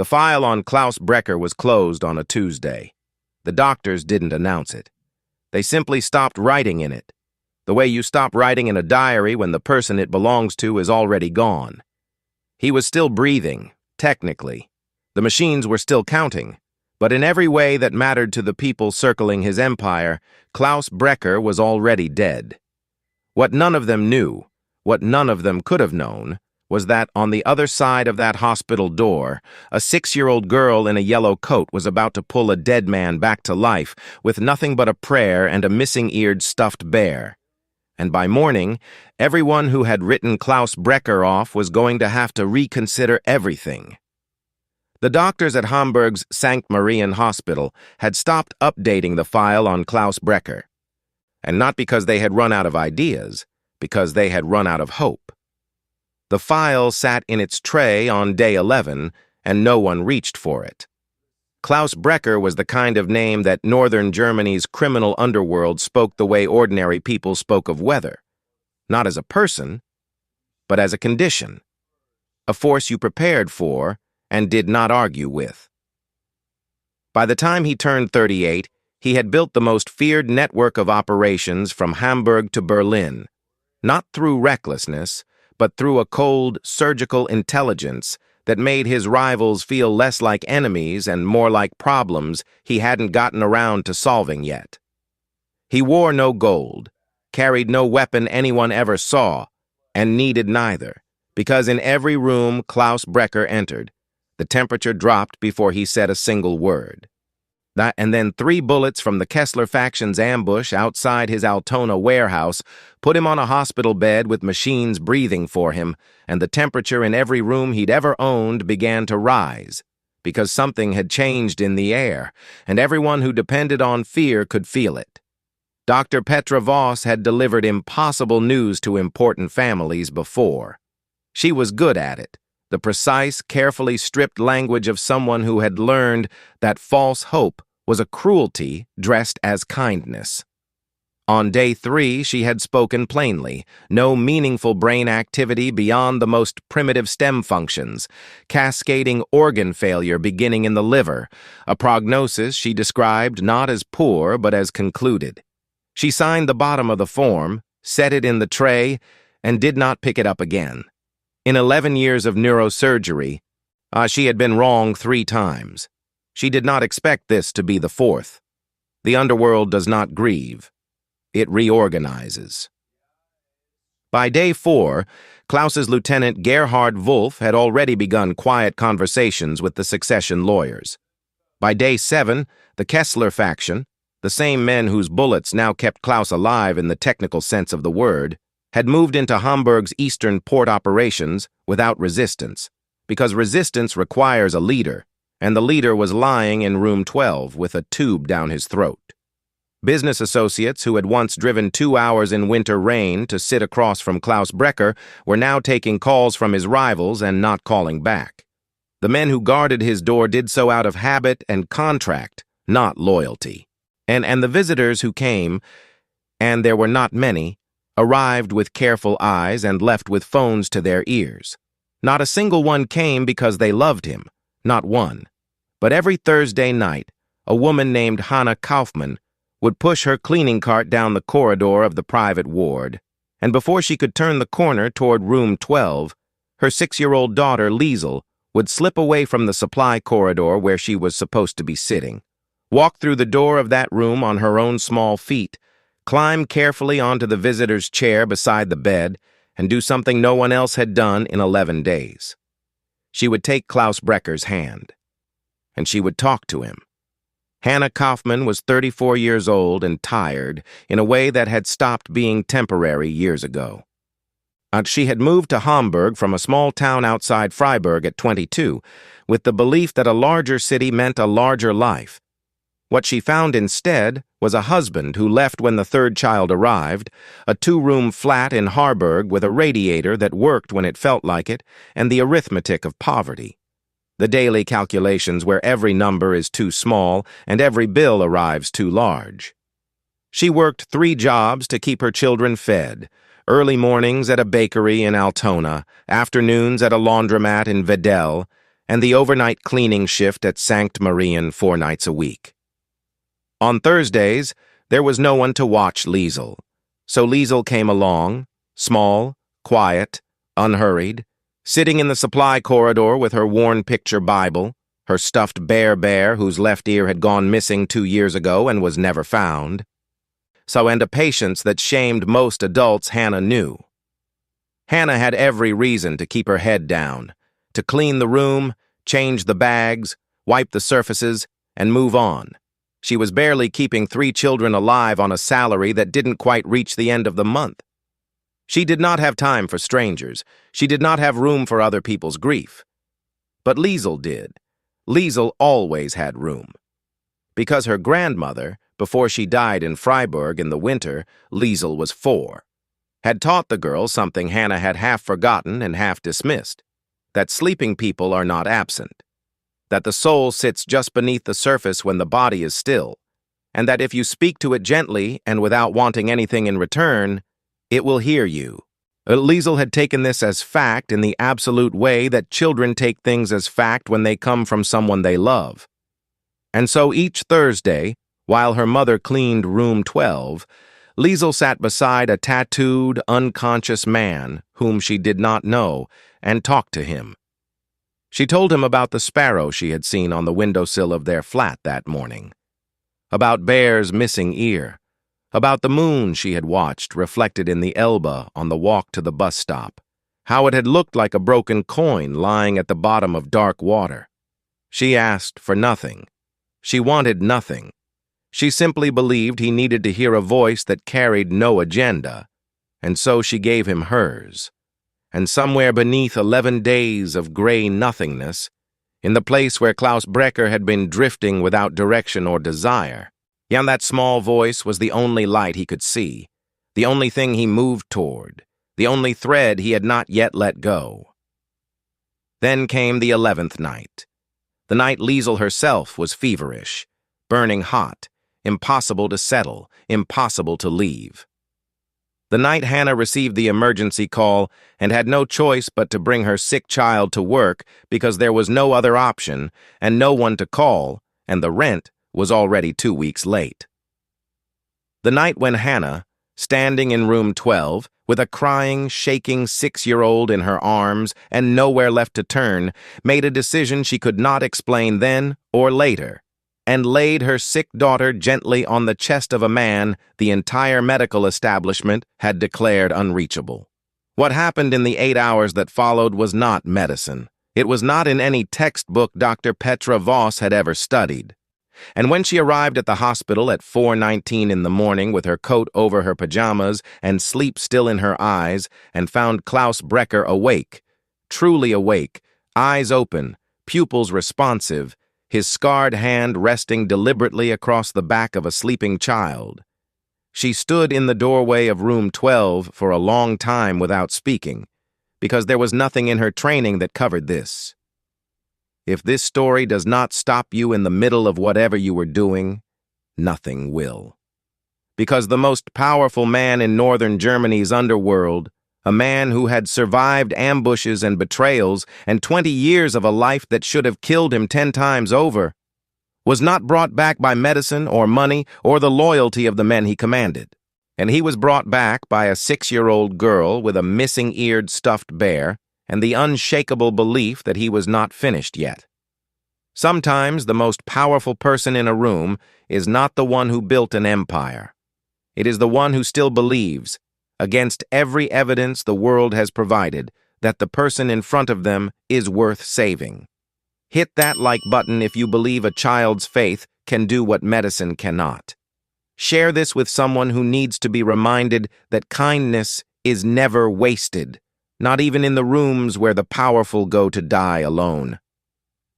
The file on Klaus Brecker was closed on a Tuesday. The doctors didn't announce it. They simply stopped writing in it, the way you stop writing in a diary when the person it belongs to is already gone. He was still breathing, technically. The machines were still counting, but in every way that mattered to the people circling his empire, Klaus Brecker was already dead. What none of them knew, what none of them could have known, was that on the other side of that hospital door, a 6-year-old girl in a yellow coat was about to pull a dead man back to life with nothing but a prayer and a missing-eared stuffed bear. And by morning, everyone who had written Klaus Brecker off was going to have to reconsider everything. The doctors at Hamburg's Sankt Marien Hospital had stopped updating the file on Klaus Brecker. And not because they had run out of ideas, because they had run out of hope. The file sat in its tray on day 11, and no one reached for it. Klaus Brecker was the kind of name that northern Germany's criminal underworld spoke the way ordinary people spoke of weather. Not as a person, but as a condition. A force you prepared for and did not argue with. By the time he turned 38, he had built the most feared network of operations from Hamburg to Berlin, not through recklessness, but through a cold, surgical intelligence that made his rivals feel less like enemies and more like problems he hadn't gotten around to solving yet. He wore no gold, carried no weapon anyone ever saw, and needed neither, because in every room Klaus Brecker entered, the temperature dropped before he said a single word. And then 3 bullets from the Kessler faction's ambush outside his Altona warehouse put him on a hospital bed with machines breathing for him, and the temperature in every room he'd ever owned began to rise, because something had changed in the air, and everyone who depended on fear could feel it. Dr. Petra Voss had delivered impossible news to important families before. She was good at it. The precise, carefully stripped language of someone who had learned that false hope was a cruelty dressed as kindness. On day 3, she had spoken plainly, no meaningful brain activity beyond the most primitive stem functions, cascading organ failure beginning in the liver, a prognosis she described not as poor but as concluded. She signed the bottom of the form, set it in the tray, and did not pick it up again. In 11 years of neurosurgery, she had been wrong 3 times. She did not expect this to be the 4th. The underworld does not grieve. It reorganizes. By day 4, Klaus's lieutenant Gerhard Wolf had already begun quiet conversations with the succession lawyers. By day 7, the Kessler faction, the same men whose bullets now kept Klaus alive in the technical sense of the word, had moved into Hamburg's eastern port operations without resistance, because resistance requires a leader, and the leader was lying in room 12 with a tube down his throat. Business associates who had once driven 2 hours in winter rain to sit across from Klaus Brecker were now taking calls from his rivals and not calling back. The men who guarded his door did so out of habit and contract, not loyalty. And the visitors who came, and there were not many, arrived with careful eyes and left with phones to their ears. Not a single one came because they loved him, not one. But every Thursday night, a woman named Hannah Kaufmann would push her cleaning cart down the corridor of the private ward, and before she could turn the corner toward room 12, her 6-year-old daughter, Liesel, would slip away from the supply corridor where she was supposed to be sitting, walk through the door of that room on her own small feet, climb carefully onto the visitor's chair beside the bed, and do something no one else had done in 11 days. She would take Klaus Brecker's hand, and she would talk to him. Hannah Kaufmann was 34 years old and tired in a way that had stopped being temporary years ago. She had moved to Hamburg from a small town outside Freiburg at 22, with the belief that a larger city meant a larger life. What she found instead was a husband who left when the 3rd child arrived, a 2-room flat in Harburg with a radiator that worked when it felt like it, and the arithmetic of poverty. The daily calculations where every number is too small and every bill arrives too large. She worked 3 jobs to keep her children fed, early mornings at a bakery in Altona, afternoons at a laundromat in Wedel, and the overnight cleaning shift at Sankt Marien 4 nights a week. On Thursdays, there was no one to watch Liesel, so Liesel came along, small, quiet, unhurried, sitting in the supply corridor with her worn picture Bible, her stuffed bear whose left ear had gone missing 2 years ago and was never found. And a patience that shamed most adults Hannah knew. Hannah had every reason to keep her head down, to clean the room, change the bags, wipe the surfaces, and move on. She was barely keeping 3 children alive on a salary that didn't quite reach the end of the month. She did not have time for strangers. She did not have room for other people's grief. But Liesel did. Liesel always had room. Because her grandmother, before she died in Freiburg in the winter, Liesel was 4, had taught the girl something Hannah had half forgotten and half dismissed, that sleeping people are not absent, that the soul sits just beneath the surface when the body is still, and that if you speak to it gently and without wanting anything in return, it will hear you. Liesel had taken this as fact in the absolute way that children take things as fact when they come from someone they love. And so each Thursday, while her mother cleaned room 12, Liesel sat beside a tattooed, unconscious man whom she did not know and talked to him. She told him about the sparrow she had seen on the windowsill of their flat that morning, about Bear's missing ear, about the moon she had watched reflected in the Elbe on the walk to the bus stop, how it had looked like a broken coin lying at the bottom of dark water. She asked for nothing. She wanted nothing. She simply believed he needed to hear a voice that carried no agenda, and so she gave him hers. And somewhere beneath 11 days of gray nothingness, in the place where Klaus Brecker had been drifting without direction or desire, that small voice was the only light he could see, the only thing he moved toward, the only thread he had not yet let go. Then came the 11th night. The night Liesel herself was feverish, burning hot, impossible to settle, impossible to leave. The night Hannah received the emergency call and had no choice but to bring her sick child to work because there was no other option and no one to call, and the rent was already 2 weeks late. The night when Hannah, standing in room 12, with a crying, shaking 6-year-old in her arms and nowhere left to turn, made a decision she could not explain then or later, and laid her sick daughter gently on the chest of a man the entire medical establishment had declared unreachable. What happened in the 8 hours that followed was not medicine. It was not in any textbook Dr. Petra Voss had ever studied. And when she arrived at the hospital at 4:19 in the morning with her coat over her pajamas and sleep still in her eyes, and found Klaus Brecker awake, truly awake, eyes open, pupils responsive, his scarred hand resting deliberately across the back of a sleeping child, she stood in the doorway of room 12 for a long time without speaking, because there was nothing in her training that covered this. If this story does not stop you in the middle of whatever you were doing, nothing will. Because the most powerful man in northern Germany's underworld, a man who had survived ambushes and betrayals and 20 years of a life that should have killed him 10 times over, was not brought back by medicine or money or the loyalty of the men he commanded. And he was brought back by a 6-year-old girl with a missing-eared stuffed bear and the unshakable belief that he was not finished yet. Sometimes the most powerful person in a room is not the one who built an empire. It is the one who still believes, against every evidence the world has provided, that the person in front of them is worth saving. Hit that like button if you believe a child's faith can do what medicine cannot. Share this with someone who needs to be reminded that kindness is never wasted, not even in the rooms where the powerful go to die alone.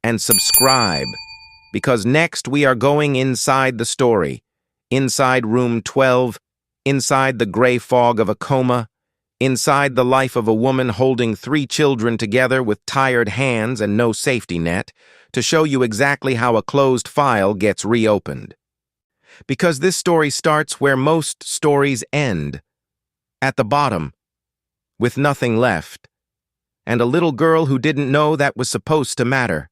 And subscribe, because next we are going inside the story, inside room 12, inside the gray fog of a coma, inside the life of a woman holding 3 children together with tired hands and no safety net, to show you exactly how a closed file gets reopened. Because this story starts where most stories end, at the bottom, with nothing left, and a little girl who didn't know that was supposed to matter.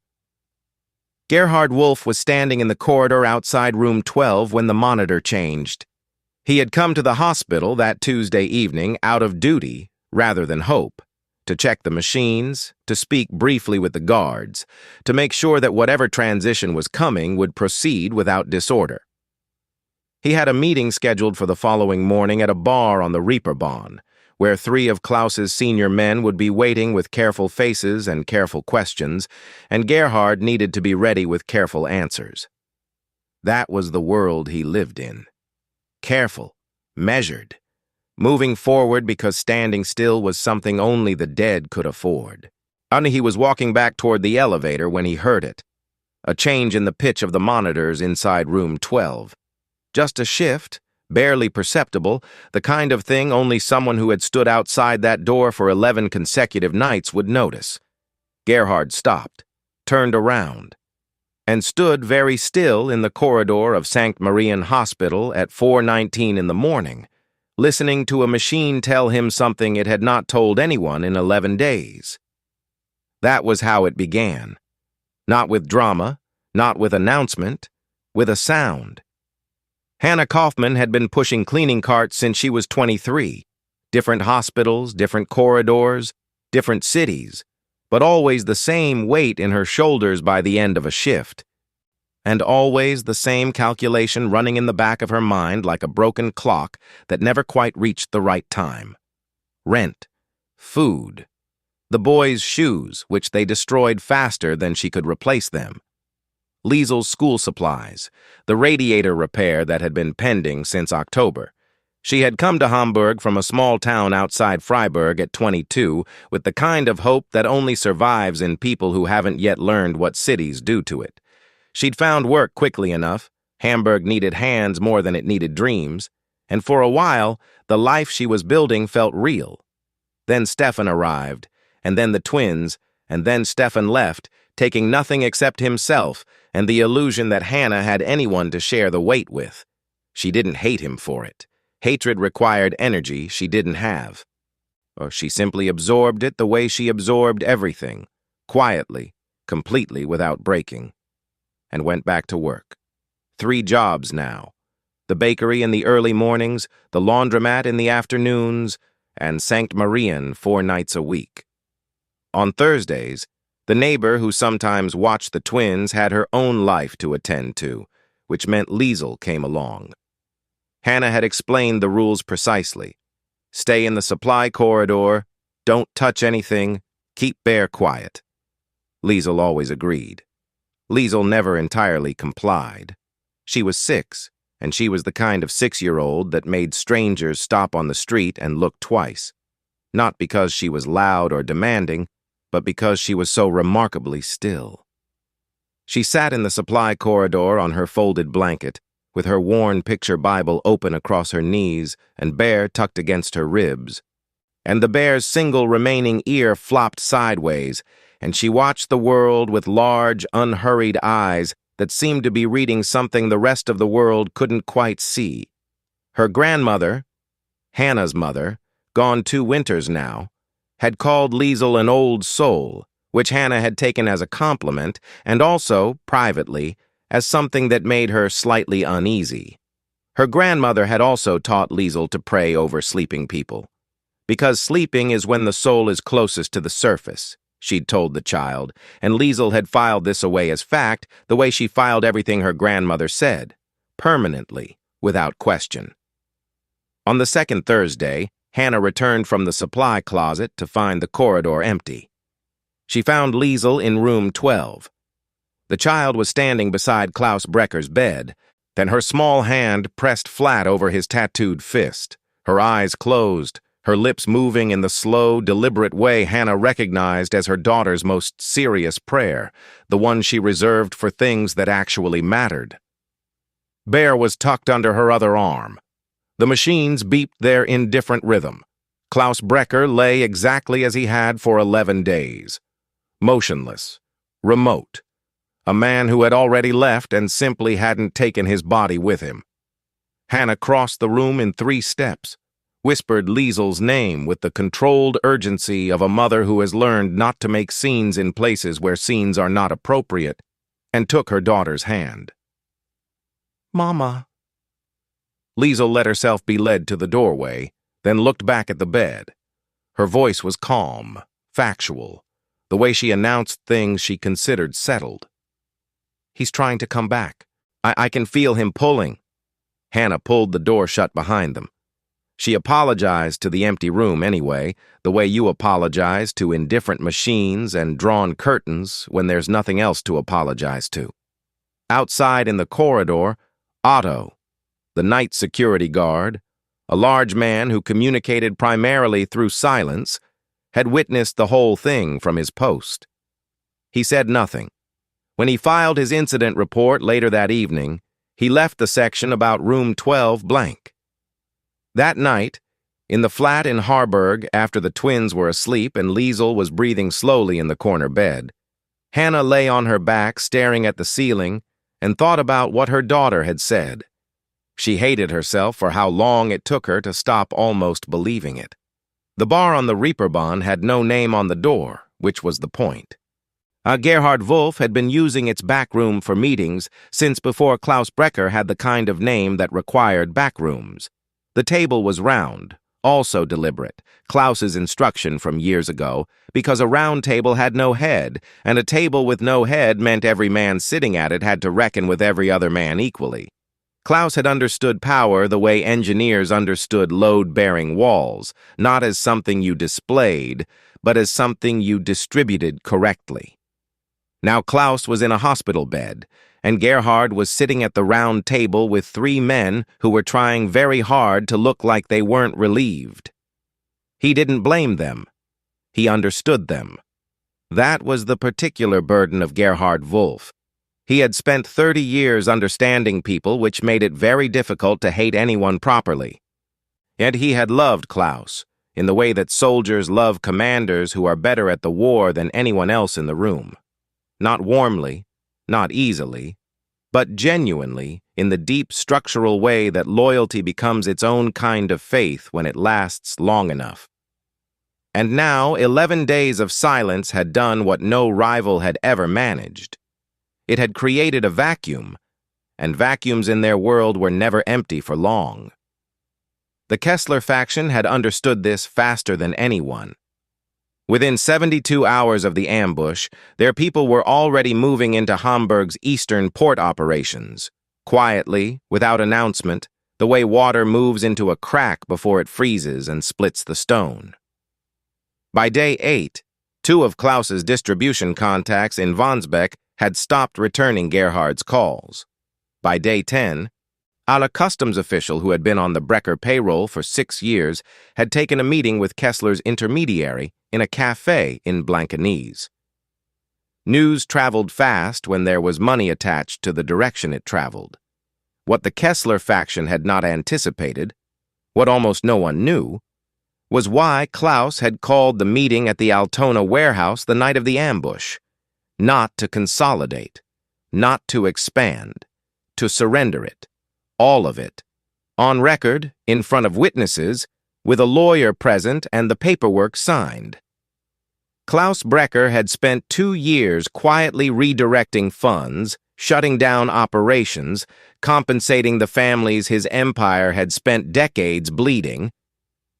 Gerhard Wolf was standing in the corridor outside room 12 when the monitor changed. He had come to the hospital that Tuesday evening out of duty rather than hope, to check the machines, to speak briefly with the guards, to make sure that whatever transition was coming would proceed without disorder. He had a meeting scheduled for the following morning at a bar on the Reeperbahn, where 3 of Klaus's senior men would be waiting with careful faces and careful questions, and Gerhard needed to be ready with careful answers. That was the world he lived in. Careful, measured, moving forward because standing still was something only the dead could afford. He was walking back toward the elevator when he heard it. A change in the pitch of the monitors inside room 12. Just a shift, barely perceptible, the kind of thing only someone who had stood outside that door for 11 consecutive nights would notice. Gerhard stopped, turned around, and stood very still in the corridor of Sankt Marien Hospital at 4:19 in the morning, listening to a machine tell him something it had not told anyone in 11 days. That was how it began. Not with drama, not with announcement, with a sound. Hannah Kaufman had been pushing cleaning carts since she was 23. Different hospitals, different corridors, different cities, but always the same weight in her shoulders by the end of a shift. And always the same calculation running in the back of her mind like a broken clock that never quite reached the right time. Rent, food, the boys' shoes, which they destroyed faster than she could replace them. Liesel's school supplies, the radiator repair that had been pending since October. She had come to Hamburg from a small town outside Freiburg at 22 with the kind of hope that only survives in people who haven't yet learned what cities do to it. She'd found work quickly enough. Hamburg needed hands more than it needed dreams, and for a while, the life she was building felt real. Then Stefan arrived, and then the twins, and then Stefan left, taking nothing except himself and the illusion that Hannah had anyone to share the weight with. She didn't hate him for it. Hatred required energy she didn't have. Or she simply absorbed it the way she absorbed everything, quietly, completely without breaking, and went back to work. 3 jobs now. The bakery in the early mornings, the laundromat in the afternoons, and Sankt Marien 4 nights a week. On Thursdays, the neighbor who sometimes watched the twins had her own life to attend to, which meant Liesel came along. Hannah had explained the rules precisely. Stay in the supply corridor, don't touch anything, keep Bear quiet. Liesel always agreed. Liesel never entirely complied. She was 6, and she was the kind of 6-year-old that made strangers stop on the street and look twice. Not because she was loud or demanding, but because she was so remarkably still. She sat in the supply corridor on her folded blanket, with her worn picture Bible open across her knees and Bear tucked against her ribs. And the bear's single remaining ear flopped sideways, and she watched the world with large, unhurried eyes that seemed to be reading something the rest of the world couldn't quite see. Her grandmother, Hannah's mother, gone 2 winters now, had called Liesel an old soul, which Hannah had taken as a compliment and also, privately, as something that made her slightly uneasy. Her grandmother had also taught Liesel to pray over sleeping people. Because sleeping is when the soul is closest to the surface, she'd told the child, and Liesel had filed this away as fact the way she filed everything her grandmother said, permanently, without question. On the second Thursday, Hannah returned from the supply closet to find the corridor empty. She found Liesel in room 12. The child was standing beside Klaus Brecker's bed, then her small hand pressed flat over his tattooed fist, her eyes closed, her lips moving in the slow, deliberate way Hannah recognized as her daughter's most serious prayer, the one she reserved for things that actually mattered. Bear was tucked under her other arm. The machines beeped their indifferent rhythm. Klaus Brecker lay exactly as he had for 11 days. Motionless, remote. A man who had already left and simply hadn't taken his body with him. Hannah crossed the room in 3 steps, whispered Liesel's name with the controlled urgency of a mother who has learned not to make scenes in places where scenes are not appropriate, and took her daughter's hand. "Mama." Liesel let herself be led to the doorway, then looked back at the bed. Her voice was calm, factual, the way she announced things she considered settled. "He's trying to come back. I can feel him pulling." Hannah pulled the door shut behind them. She apologized to the empty room anyway, the way you apologize to indifferent machines and drawn curtains when there's nothing else to apologize to. Outside in the corridor, Otto, the night security guard, a large man who communicated primarily through silence, had witnessed the whole thing from his post. He said nothing. When he filed his incident report later that evening, he left the section about room 12 blank. That night, in the flat in Hamburg after the twins were asleep and Liesel was breathing slowly in the corner bed, Hannah lay on her back staring at the ceiling and thought about what her daughter had said. She hated herself for how long it took her to stop almost believing it. The bar on the Reeperbahn had no name on the door, which was the point. Gerhard Wolf had been using its back room for meetings since before Klaus Brecker had the kind of name that required back rooms. The table was round, also deliberate, Klaus's instruction from years ago, because a round table had no head, and a table with no head meant every man sitting at it had to reckon with every other man equally. Klaus had understood power the way engineers understood load-bearing walls, not as something you displayed, but as something you distributed correctly. Now Klaus was in a hospital bed, and Gerhard was sitting at the round table with 3 men who were trying very hard to look like they weren't relieved. He didn't blame them. He understood them. That was the particular burden of Gerhard Wolf. He had spent 30 years understanding people, which made it very difficult to hate anyone properly. And he had loved Klaus, in the way that soldiers love commanders who are better at the war than anyone else in the room. Not warmly, not easily, but genuinely, in the deep structural way that loyalty becomes its own kind of faith when it lasts long enough. And now 11 days of silence had done what no rival had ever managed. It had created a vacuum, and vacuums in their world were never empty for long. The Kessler faction had understood this faster than anyone. Within 72 hours of the ambush, their people were already moving into Hamburg's eastern port operations, quietly, without announcement, the way water moves into a crack before it freezes and splits the stone. By day 8, 2 of Klaus's distribution contacts in Wandsbek had stopped returning Gerhard's calls. By day 10, a customs official who had been on the Brecker payroll for 6 years had taken a meeting with Kessler's intermediary in a cafe in Blankenese. News traveled fast when there was money attached to the direction it traveled. What the Kessler faction had not anticipated, what almost no one knew, was why Klaus had called the meeting at the Altona warehouse the night of the ambush. Not to consolidate, not to expand, to surrender it, all of it, on record, in front of witnesses, with a lawyer present and the paperwork signed. Klaus Brecker had spent 2 years quietly redirecting funds, shutting down operations, compensating the families his empire had spent decades bleeding,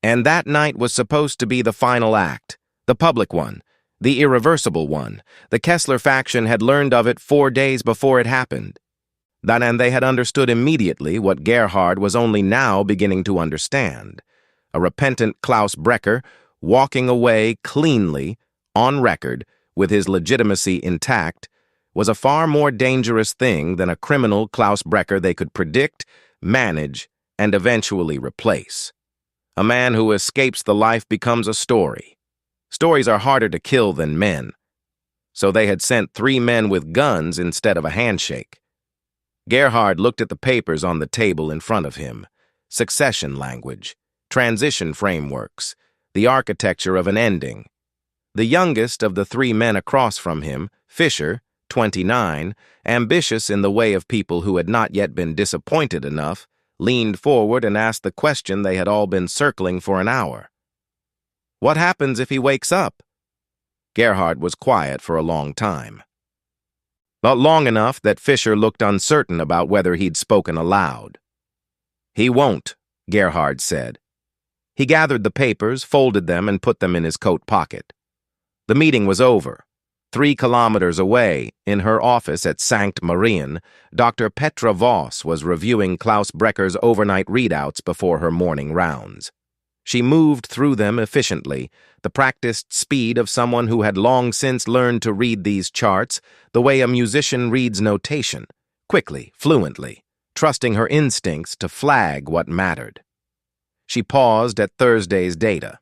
and that night was supposed to be the final act, the public one, the irreversible one. The Kessler faction had learned of it 4 days before it happened. And they had understood immediately what Gerhard was only now beginning to understand. A repentant Klaus Brecker, walking away cleanly, on record, with his legitimacy intact, was a far more dangerous thing than a criminal Klaus Brecker they could predict, manage, and eventually replace. A man who escapes the life becomes a story. Stories are harder to kill than men. So they had sent 3 men with guns instead of a handshake. Gerhard looked at the papers on the table in front of him. Succession language, transition frameworks, the architecture of an ending. The youngest of the 3 men across from him, Fischer, 29, ambitious in the way of people who had not yet been disappointed enough, leaned forward and asked the question they had all been circling for an hour. "What happens if he wakes up?" Gerhard was quiet for a long time. Not long enough that Fisher looked uncertain about whether he'd spoken aloud. "He won't," Gerhard said. He gathered the papers, folded them, and put them in his coat pocket. The meeting was over. 3 kilometers away, in her office at Sankt Marien, Dr. Petra Voss was reviewing Klaus Brecker's overnight readouts before her morning rounds. She moved through them efficiently, the practiced speed of someone who had long since learned to read these charts the way a musician reads notation, quickly, fluently, trusting her instincts to flag what mattered. She paused at Thursday's data.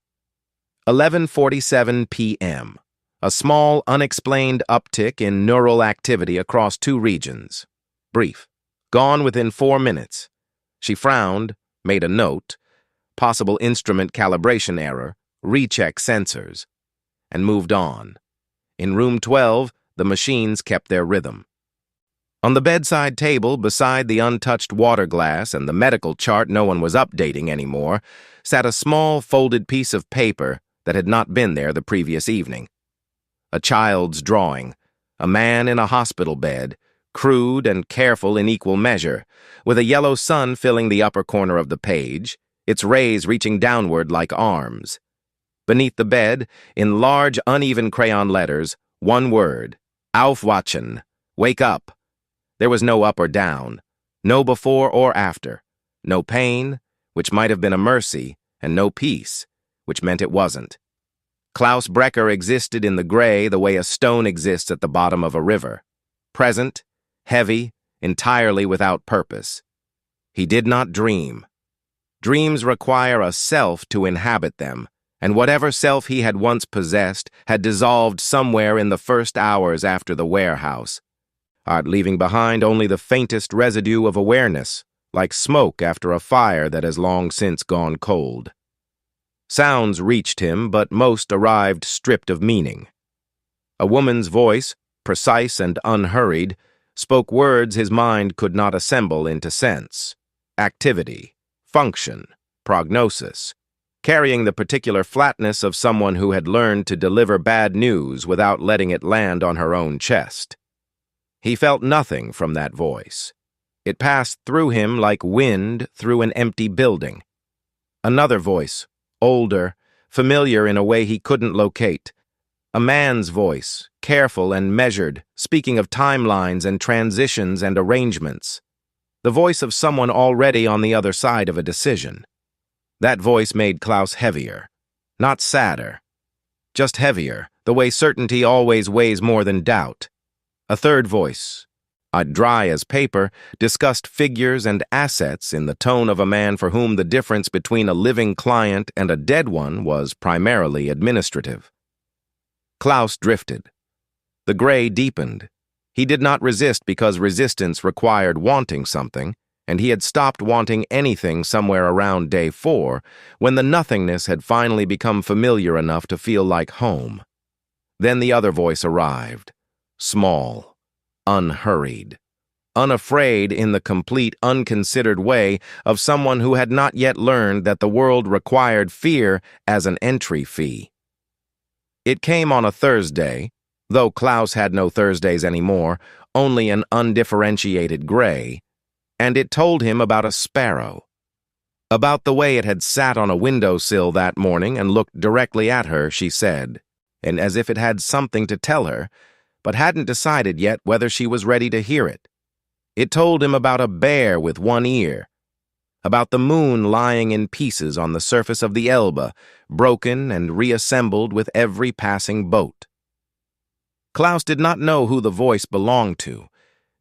11:47 p.m. A small, unexplained uptick in neural activity across 2 regions. Brief. Gone within 4 minutes. She frowned, made a note, possible instrument calibration error, recheck sensors, and moved on. In room 12, the machines kept their rhythm. On the bedside table, beside the untouched water glass and the medical chart no one was updating anymore, sat a small folded piece of paper that had not been there the previous evening. A child's drawing, a man in a hospital bed, crude and careful in equal measure, with a yellow sun filling the upper corner of the page, its rays reaching downward like arms. Beneath the bed, in large, uneven crayon letters, one word, Aufwachen, wake up. There was no up or down, no before or after, no pain, which might have been a mercy, and no peace, which meant it wasn't. Klaus Brecker existed in the gray the way a stone exists at the bottom of a river. Present, heavy, entirely without purpose. He did not dream. Dreams require a self to inhabit them, and whatever self he had once possessed had dissolved somewhere in the first hours after the warehouse, leaving behind only the faintest residue of awareness, like smoke after a fire that has long since gone cold. Sounds reached him, but most arrived stripped of meaning. A woman's voice, precise and unhurried, spoke words his mind could not assemble into sense. Activity, function, prognosis, carrying the particular flatness of someone who had learned to deliver bad news without letting it land on her own chest. He felt nothing from that voice. It passed through him like wind through an empty building. Another voice, older, familiar in a way he couldn't locate. A man's voice, careful and measured, speaking of timelines and transitions and arrangements. The voice of someone already on the other side of a decision. That voice made Klaus heavier, not sadder, just heavier, the way certainty always weighs more than doubt. A third voice, dry as paper, discussed figures and assets in the tone of a man for whom the difference between a living client and a dead one was primarily administrative. Klaus drifted. The gray deepened. He did not resist because resistance required wanting something, and he had stopped wanting anything somewhere around day 4, when the nothingness had finally become familiar enough to feel like home. Then the other voice arrived, small, unhurried, unafraid in the complete, unconsidered way of someone who had not yet learned that the world required fear as an entry fee. It came on a Thursday, though Klaus had no Thursdays anymore, only an undifferentiated gray, and it told him about a sparrow. About the way it had sat on a windowsill that morning and looked directly at her, she said, and as if it had something to tell her, but hadn't decided yet whether she was ready to hear it. It told him about a bear with one ear, about the moon lying in pieces on the surface of the Elbe, broken and reassembled with every passing boat. Klaus did not know who the voice belonged to,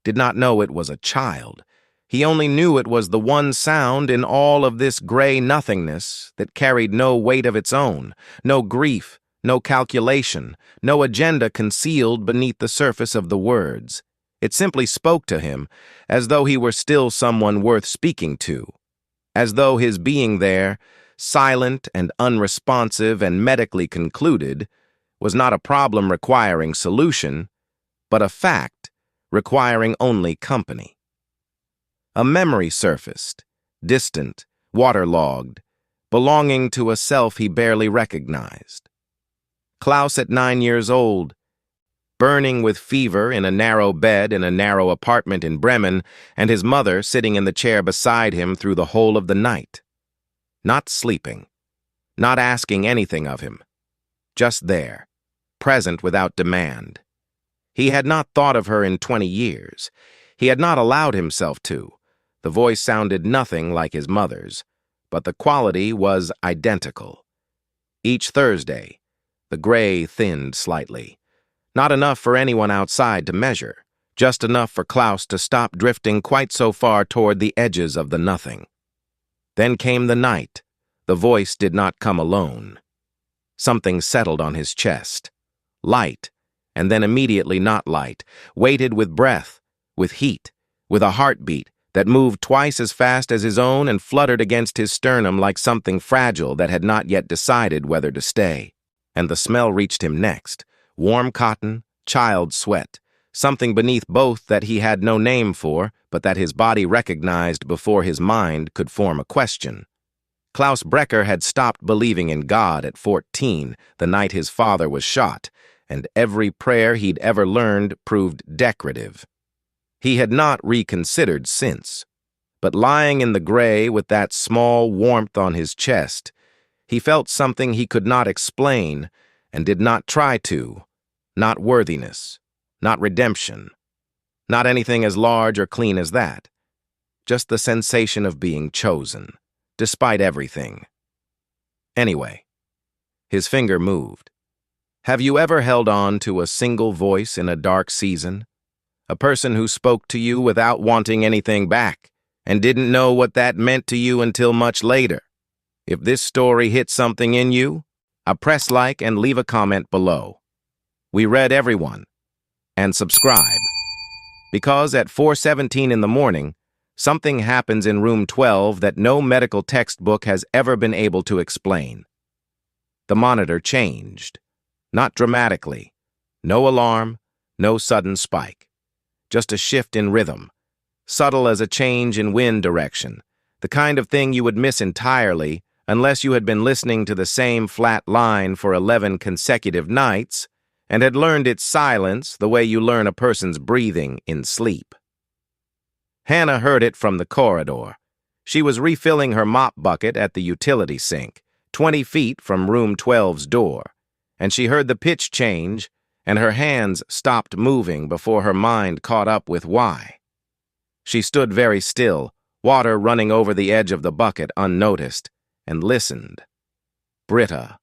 did not know it was a child. He only knew it was the one sound in all of this gray nothingness that carried no weight of its own, no grief, no calculation, no agenda concealed beneath the surface of the words. It simply spoke to him as though he were still someone worth speaking to, as though his being there, silent and unresponsive and medically concluded, was not a problem requiring solution, but a fact requiring only company. A memory surfaced, distant, waterlogged, belonging to a self he barely recognized. Klaus at 9 years old, burning with fever in a narrow bed in a narrow apartment in Bremen, and his mother sitting in the chair beside him through the whole of the night. Not sleeping, not asking anything of him, just there, present without demand. He had not thought of her in 20 years. He had not allowed himself to. The voice sounded nothing like his mother's, but the quality was identical. Each Thursday, the gray thinned slightly. Not enough for anyone outside to measure, just enough for Klaus to stop drifting quite so far toward the edges of the nothing. Then came the night. The voice did not come alone. Something settled on his chest. Light, and then immediately not light, weighted with breath, with heat, with a heartbeat that moved twice as fast as his own and fluttered against his sternum like something fragile that had not yet decided whether to stay. And the smell reached him next. Warm cotton, child sweat, something beneath both that he had no name for, but that his body recognized before his mind could form a question. Klaus Brecker had stopped believing in God at 14, the night his father was shot, and every prayer he'd ever learned proved decorative. He had not reconsidered since, but lying in the gray with that small warmth on his chest, he felt something he could not explain and did not try to. Not worthiness, not redemption, not anything as large or clean as that. Just the sensation of being chosen, despite everything. Anyway, his finger moved. Have you ever held on to a single voice in a dark season? A person who spoke to you without wanting anything back, and didn't know what that meant to you until much later? If this story hit something in you, press like and leave a comment below. We read everyone. And subscribe. Because at 4:17 in the morning, something happens in room 12 that no medical textbook has ever been able to explain. The monitor changed. Not dramatically. No alarm, no sudden spike. Just a shift in rhythm. Subtle as a change in wind direction. The kind of thing you would miss entirely unless you had been listening to the same flat line for 11 consecutive nights and had learned its silence the way you learn a person's breathing in sleep. Hannah heard it from the corridor. She was refilling her mop bucket at the utility sink, 20 feet from room 12's door, and she heard the pitch change, and her hands stopped moving before her mind caught up with why. She stood very still, water running over the edge of the bucket unnoticed, and listened. Britta,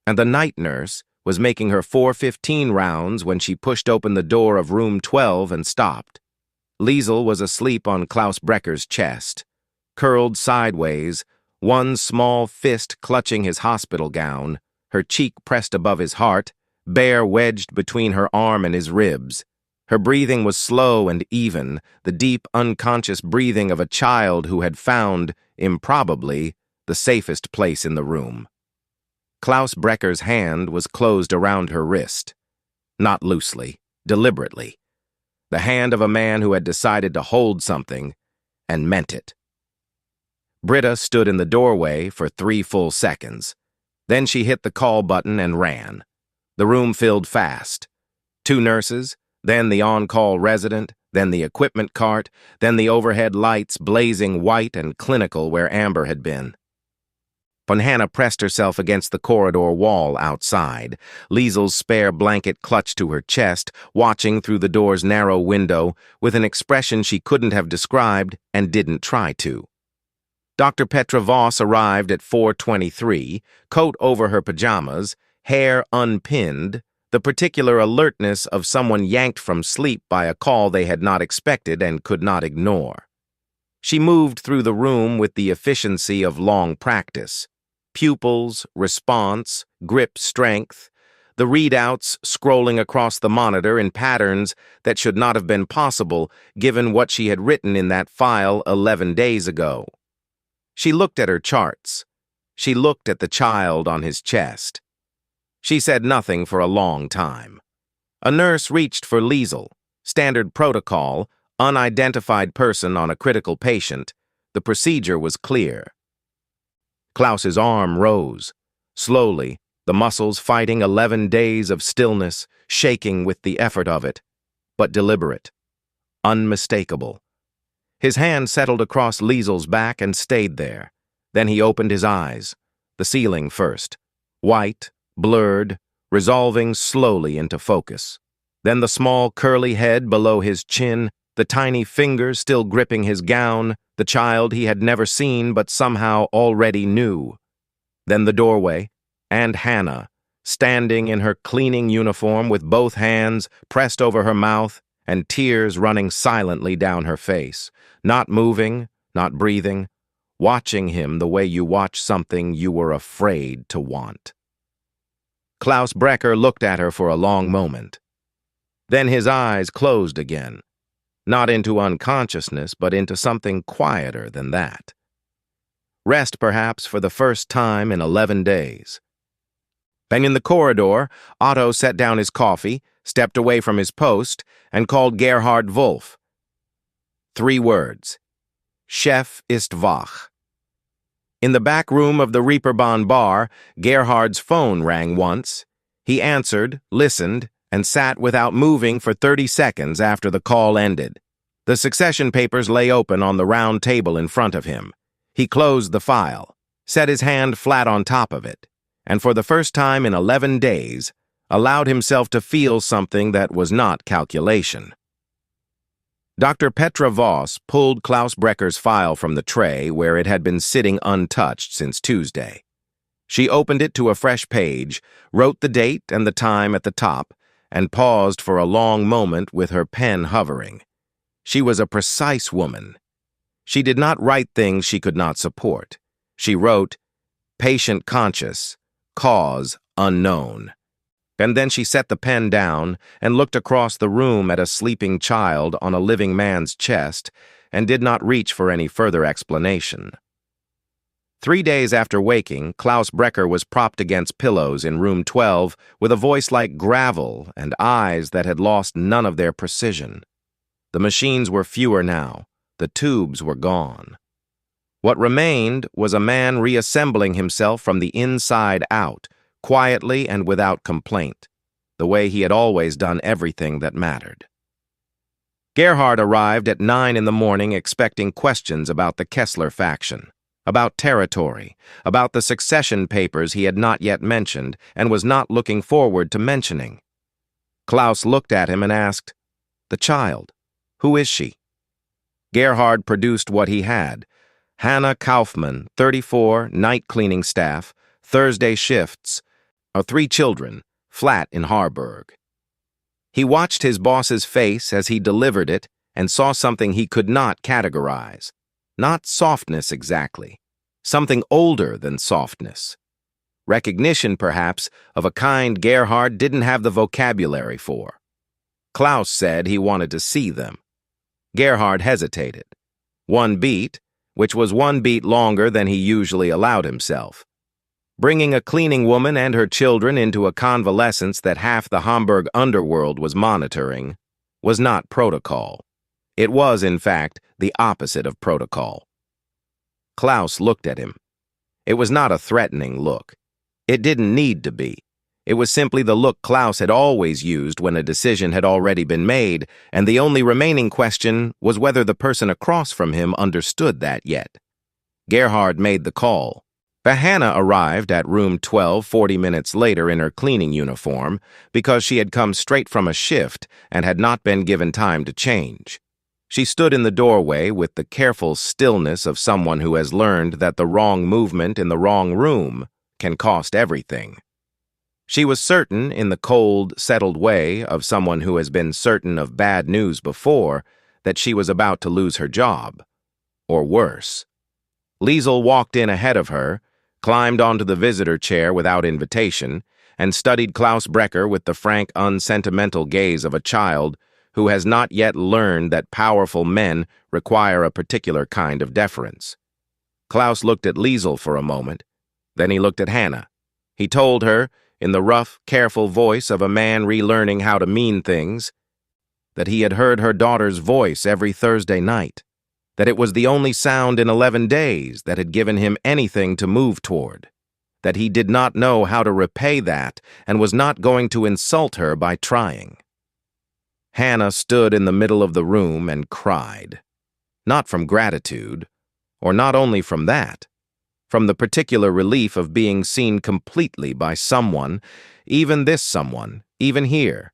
and the night nurse, was making her 4:15 rounds when she pushed open the door of room 12 and stopped. Liesel was asleep on Klaus Brecker's chest, curled sideways, one small fist clutching his hospital gown, her cheek pressed above his heart, bare wedged between her arm and his ribs. Her breathing was slow and even, the deep, unconscious breathing of a child who had found, improbably, the safest place in the room. Klaus Brecker's hand was closed around her wrist. Not loosely, deliberately. The hand of a man who had decided to hold something, and meant it. Britta stood in the doorway for 3 full seconds. Then she hit the call button and ran. The room filled fast. 2 nurses, then the on-call resident, then the equipment cart, then the overhead lights blazing white and clinical where Amber had been. When Hannah pressed herself against the corridor wall outside, Liesel's spare blanket clutched to her chest, watching through the door's narrow window with an expression she couldn't have described and didn't try to. Dr. Petra Voss arrived at 4:23, coat over her pajamas, hair unpinned, the particular alertness of someone yanked from sleep by a call they had not expected and could not ignore. She moved through the room with the efficiency of long practice. Pupils, response, grip strength, the readouts scrolling across the monitor in patterns that should not have been possible given what she had written in that file 11 days ago. She looked at her charts. She looked at the child on his chest. She said nothing for a long time. A nurse reached for Liesel, standard protocol, unidentified person on a critical patient, The procedure was clear. Klaus's arm rose. Slowly, the muscles fighting 11 days of stillness, shaking with the effort of it, but deliberate, unmistakable. His hand settled across Liesel's back and stayed there. Then he opened his eyes, the ceiling first, white, blurred, resolving slowly into focus. Then the small curly head below his chin, the tiny fingers still gripping his gown, the child he had never seen but somehow already knew. Then the doorway, and Hannah, standing in her cleaning uniform with both hands pressed over her mouth and tears running silently down her face, not moving, not breathing, watching him the way you watch something you were afraid to want. Klaus Brecker looked at her for a long moment. Then his eyes closed again, not into unconsciousness, but into something quieter than that. Rest, perhaps, for the first time in 11 days. And in the corridor, Otto set down his coffee, stepped away from his post, and called Gerhard Wolf. 3 words. Chef ist wach. In the back room of the Reeperbahn bar, Gerhard's phone rang once. He answered, listened, and sat without moving for 30 seconds after the call ended. The succession papers lay open on the round table in front of him. He closed the file, set his hand flat on top of it, and for the first time in 11 days, allowed himself to feel something that was not calculation. Dr. Petra Voss pulled Klaus Brecker's file from the tray where it had been sitting untouched since Tuesday. She opened it to a fresh page, wrote the date and the time at the top, and paused for a long moment with her pen hovering. She was a precise woman. She did not write things she could not support. She wrote, patient conscious, cause unknown. And then she set the pen down and looked across the room at a sleeping child on a living man's chest and did not reach for any further explanation. 3 days after waking, Klaus Brecker was propped against pillows in room 12 with a voice like gravel and eyes that had lost none of their precision. The machines were fewer now. The tubes were gone. What remained was a man reassembling himself from the inside out, quietly and without complaint, the way he had always done everything that mattered. Gerhard arrived at 9 in the morning expecting questions about the Kessler faction, about territory, about the succession papers he had not yet mentioned and was not looking forward to mentioning. Klaus looked at him and asked, "The child, who is she?" Gerhard produced what he had. Hannah Kaufman, 34, night cleaning staff, Thursday shifts, 3 children, flat in Harburg. He watched his boss's face as he delivered it and saw something he could not categorize. Not softness exactly, something older than softness. Recognition, perhaps, of a kind Gerhard didn't have the vocabulary for. Klaus said he wanted to see them. Gerhard hesitated. 1 beat, which was 1 beat longer than he usually allowed himself. Bringing a cleaning woman and her children into a convalescence that half the Hamburg underworld was monitoring was not protocol. It was, in fact, the opposite of protocol. Klaus looked at him. It was not a threatening look. It didn't need to be. It was simply the look Klaus had always used when a decision had already been made, and the only remaining question was whether the person across from him understood that yet. Gerhard made the call. Hannah arrived at room 12 40 minutes later in her cleaning uniform because she had come straight from a shift and had not been given time to change. She stood in the doorway with the careful stillness of someone who has learned that the wrong movement in the wrong room can cost everything. She was certain, in the cold, settled way of someone who has been certain of bad news before, that she was about to lose her job. Or worse. Liesel walked in ahead of her, climbed onto the visitor chair without invitation, and studied Klaus Brecker with the frank, unsentimental gaze of a child who has not yet learned that powerful men require a particular kind of deference. Klaus looked at Liesel for a moment. Then he looked at Hannah. He told her, in the rough, careful voice of a man relearning how to mean things, that he had heard her daughter's voice every Thursday night, that it was the only sound in 11 days that had given him anything to move toward, that he did not know how to repay that and was not going to insult her by trying. Hannah stood in the middle of the room and cried. Not from gratitude, or not only from that, from the particular relief of being seen completely by someone, even this someone, even here,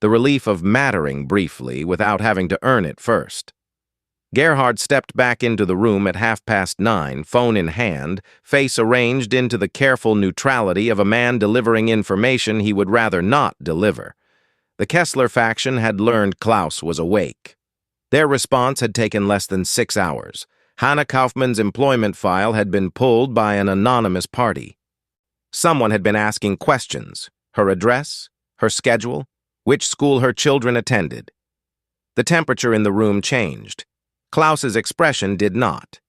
the relief of mattering briefly without having to earn it first. Gerhard stepped back into the room at 9:30, phone in hand, face arranged into the careful neutrality of a man delivering information he would rather not deliver. The Kessler faction had learned Klaus was awake. Their response had taken less than 6 hours. Hannah Kaufman's employment file had been pulled by an anonymous party. Someone had been asking questions: her address, her schedule, which school her children attended. The temperature in the room changed. Klaus's expression did not.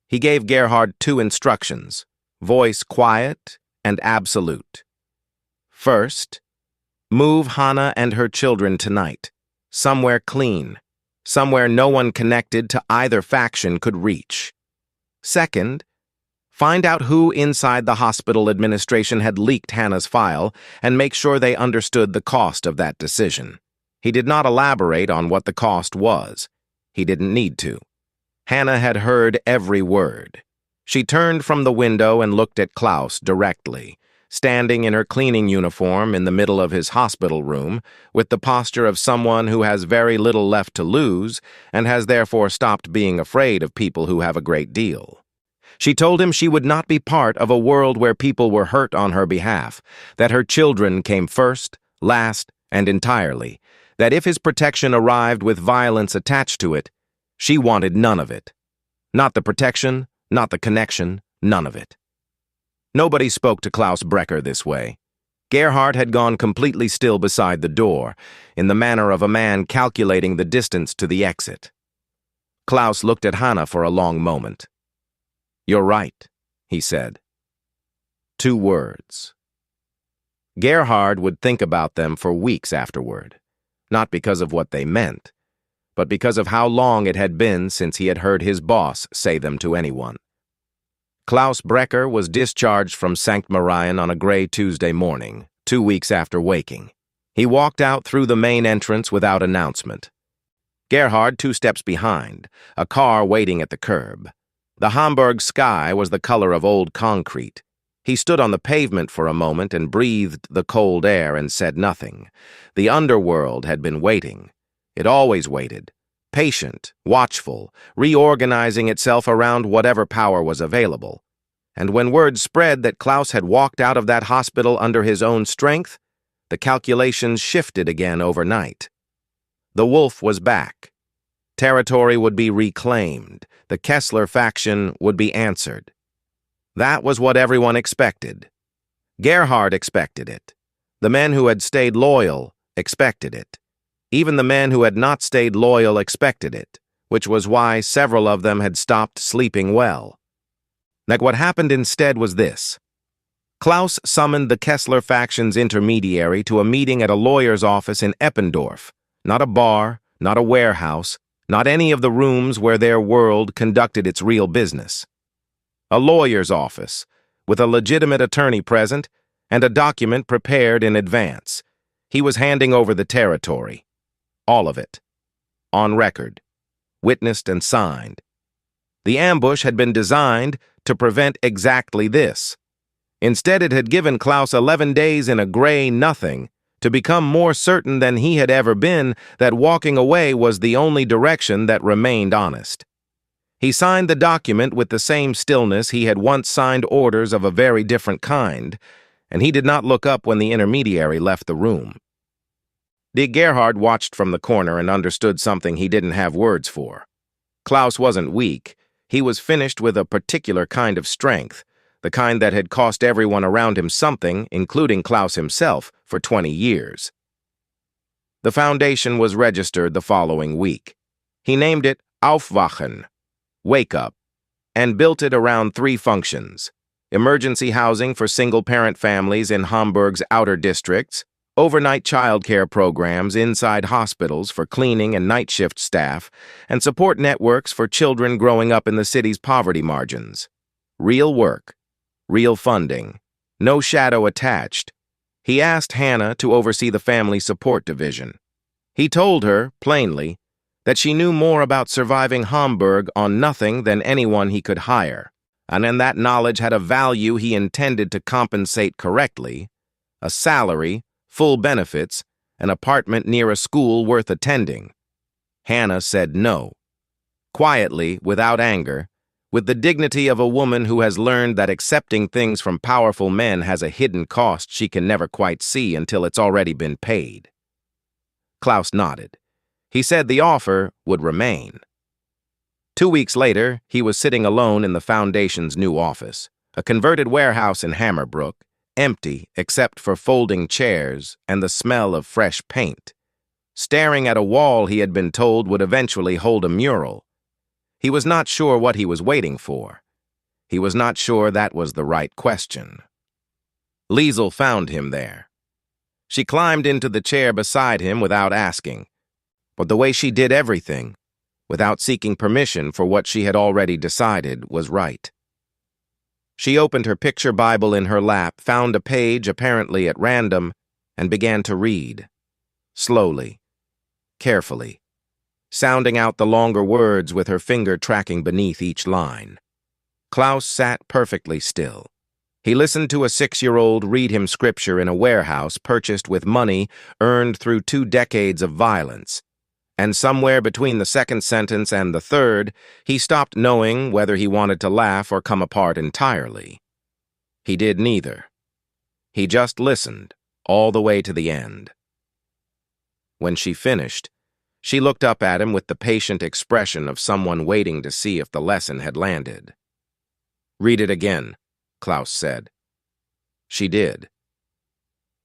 He gave Gerhard 2 instructions: voice quiet and absolute. First, move Hannah and her children tonight, somewhere clean, somewhere no one connected to either faction could reach. Second, find out who inside the hospital administration had leaked Hannah's file and make sure they understood the cost of that decision. He did not elaborate on what the cost was. He didn't need to. Hannah had heard every word. She turned from the window and looked at Klaus directly, standing in her cleaning uniform in the middle of his hospital room, with the posture of someone who has very little left to lose and has therefore stopped being afraid of people who have a great deal. She told him she would not be part of a world where people were hurt on her behalf, that her children came first, last, and entirely, that if his protection arrived with violence attached to it, she wanted none of it. Not the protection, not the connection, none of it. Nobody spoke to Klaus Brecker this way. Gerhard had gone completely still beside the door, in the manner of a man calculating the distance to the exit. Klaus looked at Hannah for a long moment. "You're right," he said. 2 words. Gerhard would think about them for weeks afterward, not because of what they meant, but because of how long it had been since he had heard his boss say them to anyone. Klaus Brecker was discharged from Sankt Marien on a gray Tuesday morning, 2 weeks after waking. He walked out through the main entrance without announcement. Gerhard 2 steps behind, a car waiting at the curb. The Hamburg sky was the color of old concrete. He stood on the pavement for a moment and breathed the cold air and said nothing. The underworld had been waiting. It always waited. Patient, watchful, reorganizing itself around whatever power was available. And when word spread that Klaus had walked out of that hospital under his own strength, the calculations shifted again overnight. The wolf was back. Territory would be reclaimed. The Kessler faction would be answered. That was what everyone expected. Gerhard expected it. The men who had stayed loyal expected it. Even the men who had not stayed loyal expected it, which was why several of them had stopped sleeping well. Like what happened instead was this. Klaus summoned the Kessler faction's intermediary to a meeting at a lawyer's office in Eppendorf, not a bar, not a warehouse, not any of the rooms where their world conducted its real business. A lawyer's office, with a legitimate attorney present and a document prepared in advance. He was handing over the territory. All of it. On record. Witnessed and signed. The ambush had been designed to prevent exactly this. Instead, it had given Klaus 11 days in a gray nothing to become more certain than he had ever been that walking away was the only direction that remained honest. He signed the document with the same stillness he had once signed orders of a very different kind, and he did not look up when the intermediary left the room. Gerhard watched from the corner and understood something he didn't have words for. Klaus wasn't weak. He was finished with a particular kind of strength, the kind that had cost everyone around him something, including Klaus himself, for 20 years. The foundation was registered the following week. He named it Aufwachen, Wake Up, and built it around 3 functions: emergency housing for single-parent families in Hamburg's outer districts, overnight childcare programs inside hospitals for cleaning and night shift staff, and support networks for children growing up in the city's poverty margins. Real work, real funding, no shadow attached. He asked Hannah to oversee the family support division. He told her, plainly, that she knew more about surviving Hamburg on nothing than anyone he could hire, and then that knowledge had a value he intended to compensate correctly: a salary, full benefits, an apartment near a school worth attending. Hannah said no. Quietly, without anger, with the dignity of a woman who has learned that accepting things from powerful men has a hidden cost she can never quite see until it's already been paid. Klaus nodded. He said the offer would remain. 2 weeks later, he was sitting alone in the Foundation's new office, a converted warehouse in Hamburg, empty except for folding chairs and the smell of fresh paint, staring at a wall he had been told would eventually hold a mural. He was not sure what he was waiting for. He was not sure that was the right question. Liesel found him there. She climbed into the chair beside him without asking, but the way she did everything, without seeking permission for what she had already decided was right. She opened her picture Bible in her lap, found a page apparently at random, and began to read. Slowly, carefully, sounding out the longer words with her finger tracking beneath each line. Klaus sat perfectly still. He listened to a 6-year-old read him scripture in a warehouse purchased with money earned through 2 decades of violence. And somewhere between the second sentence and the third, he stopped knowing whether he wanted to laugh or come apart entirely. He did neither. He just listened, all the way to the end. When she finished, she looked up at him with the patient expression of someone waiting to see if the lesson had landed. "Read it again," Klaus said. She did.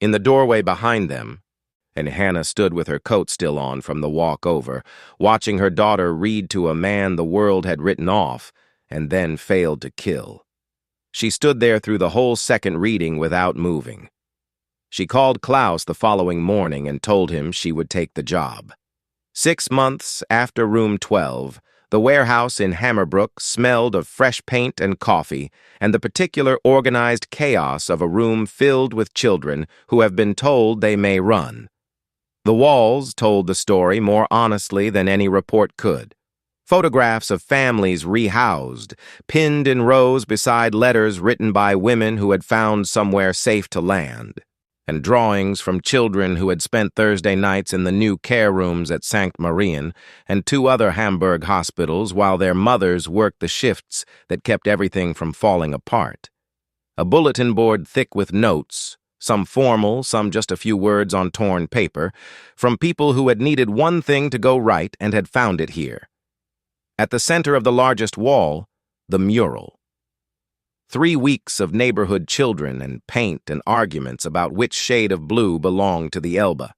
In the doorway behind them, and Hannah stood with her coat still on from the walk over, watching her daughter read to a man the world had written off and then failed to kill. She stood there through the whole second reading without moving. She called Klaus the following morning and told him she would take the job. 6 months after room 12, the warehouse in Hamburg smelled of fresh paint and coffee and the particular organized chaos of a room filled with children who have been told they may run. The walls told the story more honestly than any report could. Photographs of families rehoused, pinned in rows beside letters written by women who had found somewhere safe to land, and drawings from children who had spent Thursday nights in the new care rooms at Sankt Marien and 2 other Hamburg hospitals while their mothers worked the shifts that kept everything from falling apart. A bulletin board thick with notes, some formal, some just a few words on torn paper, from people who had needed one thing to go right and had found it here. At the center of the largest wall, the mural. 3 weeks of neighborhood children and paint and arguments about which shade of blue belonged to the Elbe.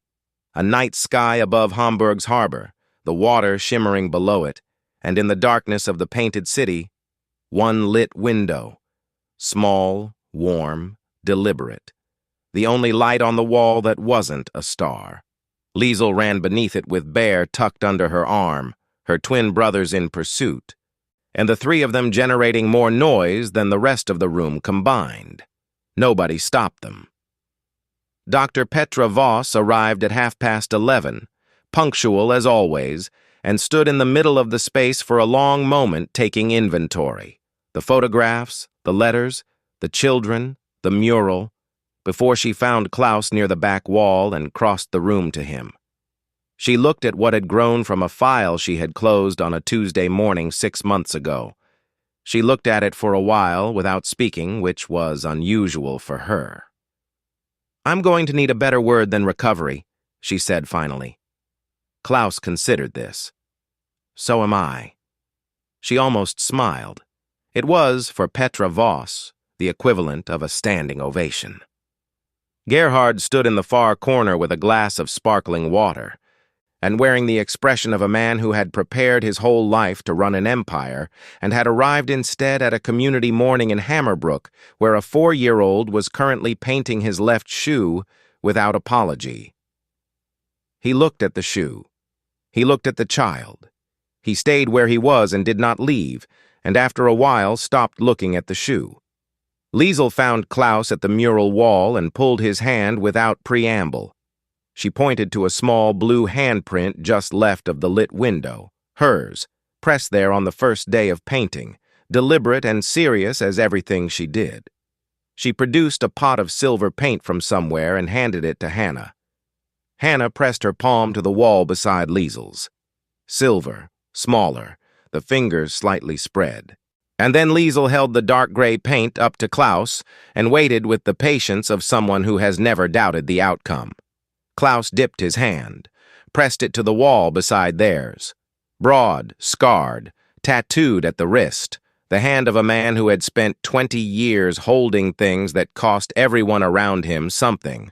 A night sky above Hamburg's harbor, the water shimmering below it, and in the darkness of the painted city, one lit window. Small, warm, deliberate. The only light on the wall that wasn't a star. Liesel ran beneath it with Bear tucked under her arm, her twin brothers in pursuit, and the 3 of them generating more noise than the rest of the room combined. Nobody stopped them. Dr. Petra Voss arrived at 11:30, punctual as always, and stood in the middle of the space for a long moment taking inventory. The photographs, the letters, the children, the mural, before she found Klaus near the back wall and crossed the room to him. She looked at what had grown from a file she had closed on a Tuesday morning 6 months ago. She looked at it for a while without speaking, which was unusual for her. "I'm going to need a better word than recovery," she said finally. Klaus considered this. "So am I." She almost smiled. It was, for Petra Voss, the equivalent of a standing ovation. Gerhard stood in the far corner with a glass of sparkling water, and wearing the expression of a man who had prepared his whole life to run an empire and had arrived instead at a community morning in Hamburg where a 4-year-old was currently painting his left shoe without apology. He looked at the shoe. He looked at the child. He stayed where he was and did not leave, and after a while stopped looking at the shoe. Liesel found Klaus at the mural wall and pulled his hand without preamble. She pointed to a small blue handprint just left of the lit window, hers, pressed there on the first day of painting, deliberate and serious as everything she did. She produced a pot of silver paint from somewhere and handed it to Hannah. Hannah pressed her palm to the wall beside Liesel's. Silver, smaller, the fingers slightly spread. And then Liesel held the dark gray paint up to Klaus and waited with the patience of someone who has never doubted the outcome. Klaus dipped his hand, pressed it to the wall beside theirs. Broad, scarred, tattooed at the wrist, the hand of a man who had spent 20 years holding things that cost everyone around him something,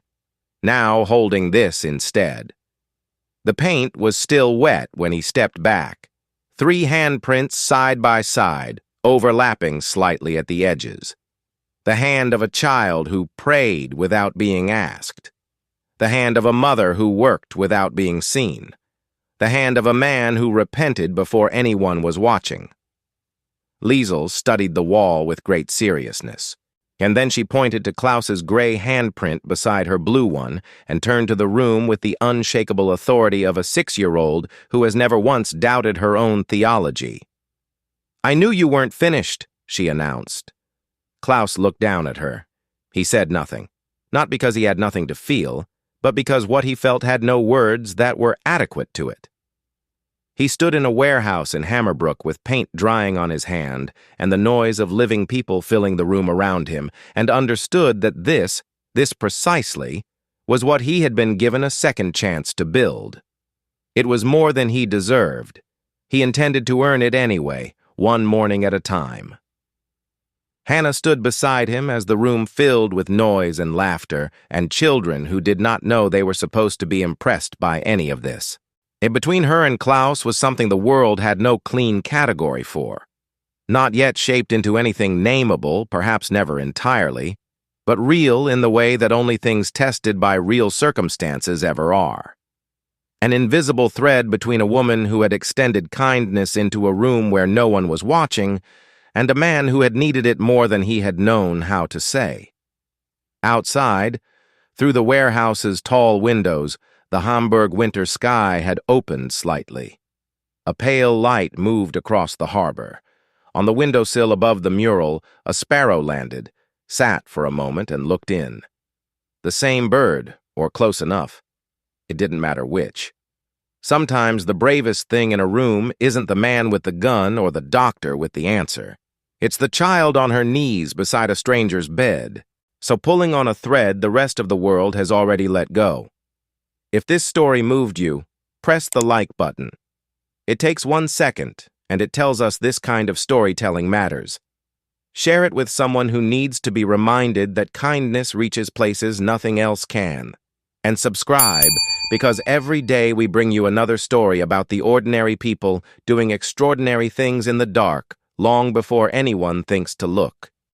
now holding this instead. The paint was still wet when he stepped back. 3 handprints side by side, overlapping slightly at the edges. The hand of a child who prayed without being asked. The hand of a mother who worked without being seen. The hand of a man who repented before anyone was watching. Liesel studied the wall with great seriousness, and then she pointed to Klaus's gray handprint beside her blue one and turned to the room with the unshakable authority of a 6-year-old who has never once doubted her own theology. "I knew you weren't finished," she announced. Klaus looked down at her. He said nothing, not because he had nothing to feel, but because what he felt had no words that were adequate to it. He stood in a warehouse in Hamburg with paint drying on his hand and the noise of living people filling the room around him, and understood that this precisely, was what he had been given a second chance to build. It was more than he deserved. He intended to earn it anyway, one morning at a time. Hannah stood beside him as the room filled with noise and laughter and children who did not know they were supposed to be impressed by any of this. And between her and Klaus was something the world had no clean category for. Not yet shaped into anything nameable, perhaps never entirely, but real in the way that only things tested by real circumstances ever are. An invisible thread between a woman who had extended kindness into a room where no one was watching and a man who had needed it more than he had known how to say. Outside, through the warehouse's tall windows, the Hamburg winter sky had opened slightly. A pale light moved across the harbor. On the windowsill above the mural, a sparrow landed, sat for a moment and looked in. The same bird, or close enough. It didn't matter which. Sometimes the bravest thing in a room isn't the man with the gun or the doctor with the answer. It's the child on her knees beside a stranger's bed. So pulling on a thread the rest of the world has already let go. If this story moved you, press the like button. It takes 1 second, and it tells us this kind of storytelling matters. Share it with someone who needs to be reminded that kindness reaches places nothing else can. And subscribe, because every day we bring you another story about the ordinary people doing extraordinary things in the dark, long before anyone thinks to look.